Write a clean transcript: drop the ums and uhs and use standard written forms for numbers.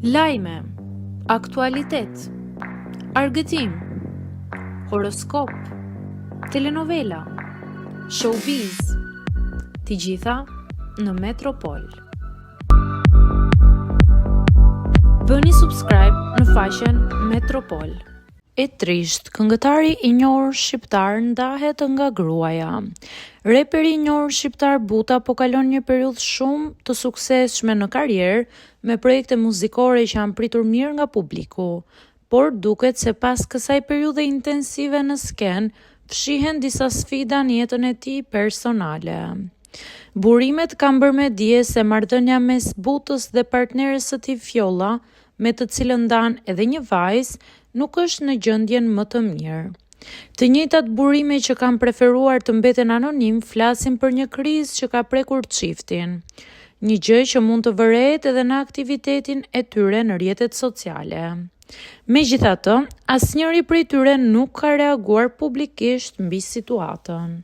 Lajme, aktualitet, argëtim, horoskop, telenovela, showbiz, të gjitha në Metropol. Bëni subscribe në faqen Metropol. E trisht, këngëtari i njohur shqiptar ndahet nga gruaja. Reperi i njohur shqiptar Buta po kalon një periudhë shumë të suksesshme në karrierë me projekte muzikore që janë pritur mirë nga publiku, por duket se pas kësaj periudhe intensive në skenë, fshihen disa sfida në jetën e tij personale. Burimet kanë bërë me dije se marrëdhënia mes Butës dhe partneres së tij Fjolla, me të cilën ndan edhe një vajzë, nuk është në gjendjen më të mirë. Të njëjtat burime që kanë preferuar të mbeten anonim flasin për një krizë që ka prekur çiftin, një gjë që mund të vërehet edhe në aktivitetin e tyre në rrjetet sociale. Megjithatë, asnjëri prej tyre nuk ka reaguar publikisht mbi situatën.